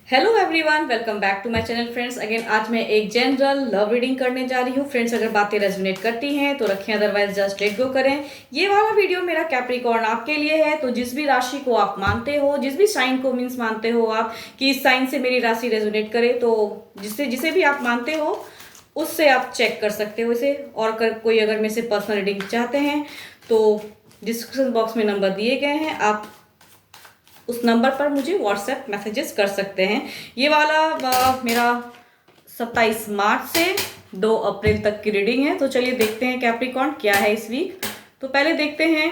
Hello everyone, welcome back to my channel friends. Again आज मैं एक जनरल लव रीडिंग करने जा रही हूँ फ्रेंड्स। अगर बातें रेजोनेट करती हैं तो रखें, अदरवाइज जस्ट लेट गो करें। ये वाला वीडियो मेरा कैप्रिकॉर्न आपके लिए है। तो जिस भी राशि को आप मानते हो, जिस भी साइन को मीन्स मानते हो आप कि इस साइन से मेरी राशि रेजोनेट करे, तो जिसे जिसे भी आप मानते हो उससे आप चेक कर सकते हो इसे। और कोई अगर मेरे से पर्सनल रीडिंग चाहते हैं तो डिस्क्रिप्शन बॉक्स में नंबर दिए गए हैं, आप उस नंबर पर मुझे व्हाट्सएप मैसेजेस कर सकते हैं। ये वाला मेरा 27 मार्च से 2 अप्रैल तक की रीडिंग है। तो चलिए देखते हैं कैप्रिकॉर्न क्या है इस वीक। तो पहले देखते हैं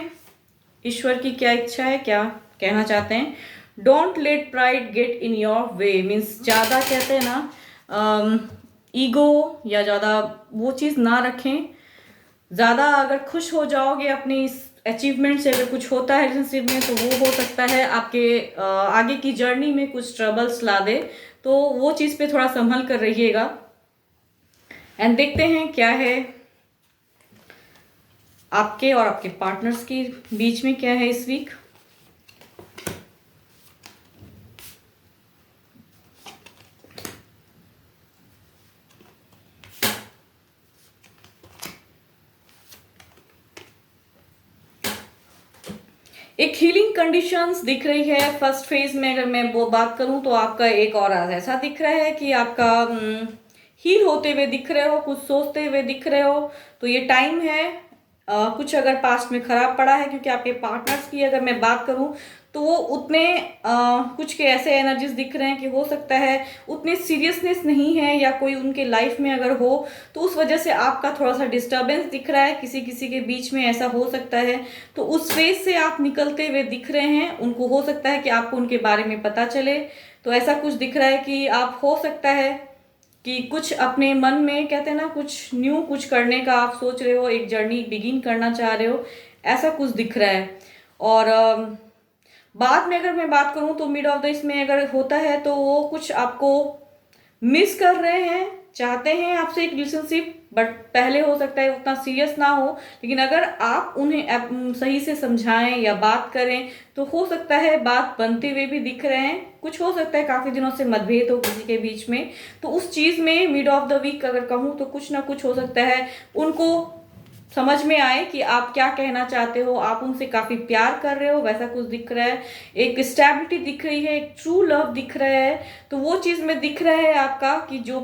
ईश्वर की क्या इच्छा है, क्या कहना चाहते हैं। Don't let pride get in your way means ज़्यादा कहते हैं ना ईगो या ज़्यादा वो चीज़ ना रखें। ज़्यादा अगर खुश हो जाओगे अपनी इस अचीवमेंट से, अगर कुछ होता है रिलेशनशिप में, तो वो हो सकता है आपके आगे की जर्नी में कुछ ट्रबल्स ला दे। तो वो चीज़ पे थोड़ा संभल कर रहिएगा। एंड देखते हैं क्या है आपके और आपके पार्टनर्स के बीच में क्या है इस वीक। एक हीलिंग कंडीशंस दिख रही है फर्स्ट फेज में। अगर मैं वो बात करूं तो आपका एक और ऐसा दिख रहा है कि आपका हील होते हुए दिख रहे हो, कुछ सोचते हुए दिख रहे हो। तो ये टाइम है। कुछ अगर पास्ट में खराब पड़ा है, क्योंकि आपके पार्टनर्स की अगर मैं बात करूं तो वो उतने कुछ के ऐसे एनर्जीज दिख रहे हैं कि हो सकता है उतने सीरियसनेस नहीं है, या कोई उनके लाइफ में अगर हो तो उस वजह से आपका थोड़ा सा डिस्टर्बेंस दिख रहा है किसी किसी के बीच में, ऐसा हो सकता है। तो उस फेज से आप निकलते हुए दिख रहे हैं। उनको हो सकता है कि आपको उनके बारे में पता चले। तो ऐसा कुछ दिख रहा है कि आप हो सकता है कि कुछ अपने मन में कहते हैं ना, कुछ न्यू कुछ करने का आप सोच रहे हो, एक जर्नी बिगिन करना चाह रहे हो, ऐसा कुछ दिख रहा है। और बाद में अगर मैं बात करूं तो मिड ऑफ द इसमें अगर होता है तो वो कुछ आपको मिस कर रहे हैं, चाहते हैं आपसे एक रिलेशनशिप, बट पहले हो सकता है उतना सीरियस ना हो। लेकिन अगर आप उन्हें सही से समझाएं या बात करें तो हो सकता है बात बनते हुए भी दिख रहे हैं। कुछ हो सकता है काफी दिनों से मतभेद हो किसी के बीच में, तो उस चीज में मिड ऑफ द वीक अगर कहूँ तो कुछ ना कुछ हो सकता है उनको समझ में आए कि आप क्या कहना चाहते हो, आप उनसे काफी प्यार कर रहे हो, वैसा कुछ दिख रहा है। एक स्टेबिलिटी दिख रही है, एक ट्रू लव दिख रहा है। तो वो चीज में दिख रहा है आपका कि जो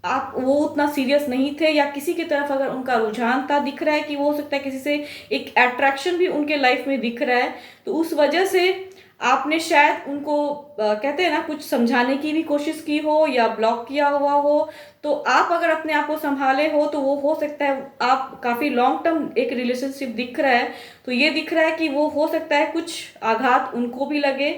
आप वो उतना सीरियस नहीं थे, या किसी की तरफ अगर उनका रुझान था, दिख रहा है कि वो हो सकता है किसी से एक अट्रैक्शन भी उनके लाइफ में दिख रहा है। तो उस वजह से आपने शायद उनको कहते हैं ना कुछ समझाने की भी कोशिश की हो या ब्लॉक किया हुआ हो। तो आप अगर अपने आप को संभाले हो तो वो हो सकता है आप काफी लॉन्ग टर्म एक रिलेशनशिप दिख रहा है। तो ये दिख रहा है कि वो हो सकता है कुछ आघात उनको भी लगे,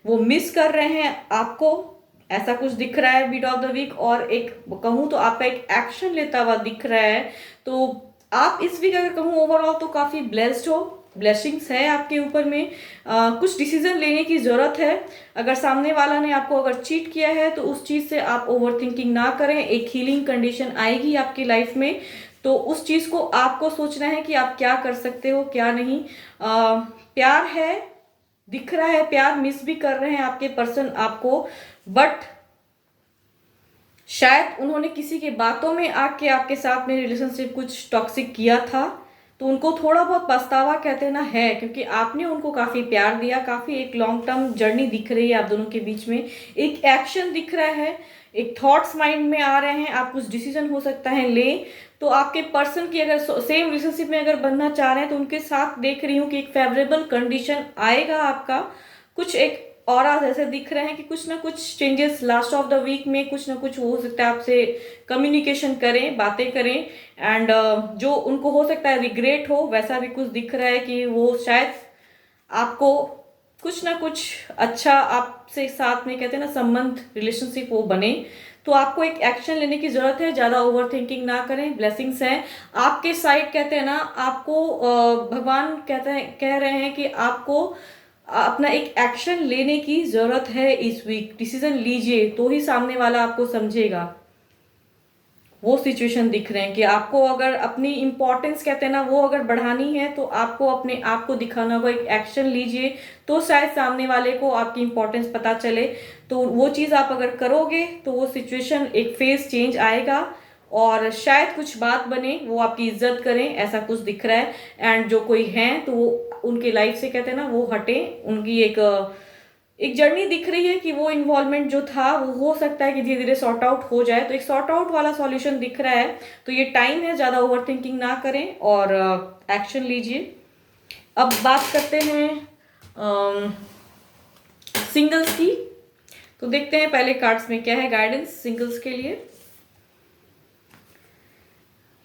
वो मिस कर रहे हैं आपको, ऐसा कुछ दिख रहा है मिड ऑफ द वीक। और एक कहूँ तो आपका एक एक्शन लेता हुआ दिख रहा है। तो आप इस वीक अगर कहूँ ओवरऑल तो काफी ब्लेस्ड हो, ब्लेसिंग्स है आपके ऊपर में। कुछ डिसीजन लेने की जरूरत है। अगर सामने वाला ने आपको अगर चीट किया है तो उस चीज से आप ओवर थिंकिंग ना करें। एक हीलिंग कंडीशन आएगी आपकी लाइफ में, तो उस चीज को आपको सोचना है कि आप क्या कर सकते हो क्या नहीं। प्यार है, दिख रहा है प्यार मिस भी कर रहे हैं आपके पर्सन आपको, बट शायद उन्होंने किसी के बातों में आके आपके साथ में रिलेशनशिप कुछ टॉक्सिक किया था। तो उनको थोड़ा बहुत पछतावा कहते हैं ना है, क्योंकि आपने उनको काफी प्यार दिया, काफी एक लॉन्ग टर्म जर्नी दिख रही है आप दोनों के बीच में। एक एक्शन दिख रहा है, एक थॉट्स माइंड में आ रहे हैं, आप कुछ डिसीजन हो सकता है ले। तो आपके पर्सन की अगर सेम रिलेशनशिप में अगर बनना चाह रहे हैं तो उनके साथ देख रही हूँ कि एक फेवरेबल कंडीशन आएगा आपका। कुछ एक और आज ऐसे दिख रहे हैं कि कुछ ना कुछ changes last of the week में कुछ ना कुछ हो सकता है आपसे कम्युनिकेशन करें, बातें करें। एंड जो उनको हो सकता है रिग्रेट हो, वैसा भी कुछ दिख रहा है कि वो शायद आपको कुछ ना कुछ अच्छा आपसे साथ में कहते हैं ना संबंध रिलेशनशिप वो बने। तो आपको एक एक्शन लेने की जरूरत है, ज्यादा ओवर थिंकिंग ना करें। ब्लेसिंग्स हैं आपके साइड, कहते हैं ना आपको भगवान कहते हैं कह रहे हैं कि आपको अपना एक एक्शन लेने की जरूरत है इस वीक। डिसीजन लीजिए तो ही सामने वाला आपको समझेगा। वो सिचुएशन दिख रहे हैं कि आपको अगर अपनी इम्पोर्टेंस कहते हैं ना, वो अगर बढ़ानी है तो आपको अपने आप को दिखाना होगा, एक एक्शन लीजिए तो शायद सामने वाले को आपकी इम्पोर्टेंस पता चले। तो वो चीज़ आप अगर करोगे तो वो सिचुएशन एक फेस चेंज आएगा और शायद कुछ बात बने, वो आपकी इज्जत करें, ऐसा कुछ दिख रहा है। एंड जो कोई हैं तो वो उनकी लाइफ से कहते हैं ना वो हटे, उनकी एक जर्नी दिख रही है कि वो इन्वॉल्वमेंट जो था वो हो सकता है कि धीरे धीरे सॉर्ट आउट हो जाए, तो एक सॉर्ट आउट वाला सॉल्यूशन दिख रहा है। तो ये टाइम है, ज़्यादा ओवर थिंकिंग ना करें और एक्शन लीजिए। अब बात करते हैं सिंगल्स की। तो देखते हैं पहले कार्ड्स में क्या है गाइडेंस सिंगल्स के लिए।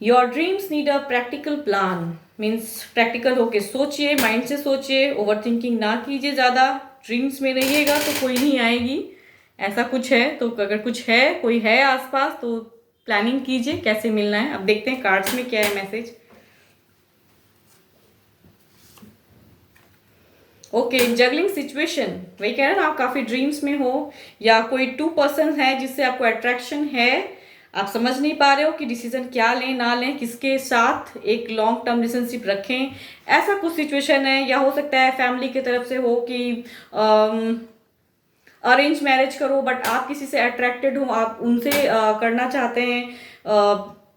Your dreams need a practical plan, means practical होके सोचिए, माइंड से सोचिए, ओवर थिंकिंग ना कीजिए ज़्यादा। ड्रीम्स में रहिएगा तो कोई नहीं आएगी, ऐसा कुछ है तो अगर कुछ है, कोई है आसपास तो प्लानिंग कीजिए कैसे मिलना है। अब देखते हैं कार्ड्स में क्या है मैसेज। ओके, जगलिंग सिचुएशन, वही कह रहे हैं ना, आप काफ़ी ड्रीम्स में हो या कोई 2 पर्सन है जिससे आपको अट्रैक्शन है, आप समझ नहीं पा रहे हो कि डिसीजन क्या लें ना लें, किसके साथ एक लॉन्ग टर्म रिलेशनशिप रखें, ऐसा कुछ सिचुएशन है। या हो सकता है फैमिली की तरफ से हो कि अरेंज मैरिज करो बट आप किसी से अट्रैक्टेड हो, आप उनसे करना चाहते हैं,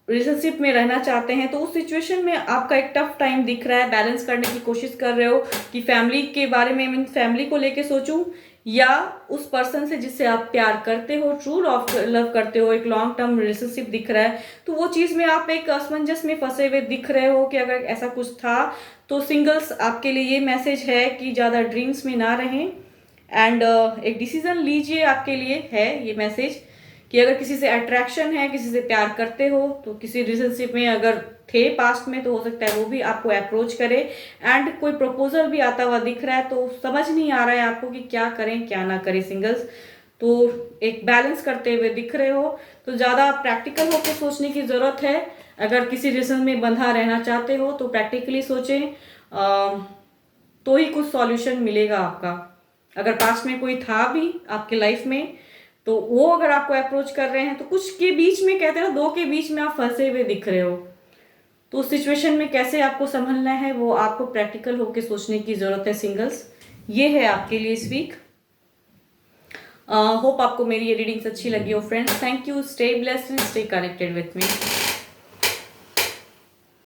रिलेशनशिप में रहना चाहते हैं, तो उस सिचुएशन में आपका एक टफ टाइम दिख रहा है। बैलेंस करने की कोशिश कर रहे हो कि फैमिली के बारे में, मीन फैमिली को लेके सोचूं या उस पर्सन से जिससे आप प्यार करते हो, ट्रू लव करते हो, एक लॉन्ग टर्म रिलेशनशिप दिख रहा है। तो वो चीज़ में आप एक असमंजस में फंसे हुए दिख रहे हो कि अगर ऐसा कुछ था तो सिंगल्स आपके लिए ये मैसेज है कि ज़्यादा ड्रीम्स में ना रहें एंड एक डिसीजन लीजिए। आपके लिए है ये मैसेज कि अगर किसी से अट्रैक्शन है, किसी से प्यार करते हो, तो किसी रिलेशनशिप में अगर थे पास्ट में तो हो सकता है वो भी आपको अप्रोच करे एंड कोई प्रपोजल भी आता हुआ दिख रहा है, तो समझ नहीं आ रहा है आपको कि क्या करें क्या ना करें सिंगल्स। तो एक बैलेंस करते हुए दिख रहे हो, तो ज़्यादा प्रैक्टिकल होकर सोचने की ज़रूरत है। अगर किसी रिलेशन में बंधा रहना चाहते हो तो प्रैक्टिकली सोचें, तो ही कुछ सॉल्यूशन मिलेगा आपका। अगर पास्ट में कोई था भी आपके लाइफ में तो वो अगर आपको अप्रोच कर रहे हैं तो कुछ के बीच में, कहते हैं ना, दो के बीच में आप फंसे हुए दिख रहे हो, तो उस सिचुएशन में कैसे आपको संभलना है वो आपको प्रैक्टिकल होकर सोचने की जरूरत है सिंगल्स। ये है आपके लिए इस वीक। होप आपको मेरी ये रीडिंग्स अच्छी लगी हो friends. Thank you, stay blessed and stay connected with me.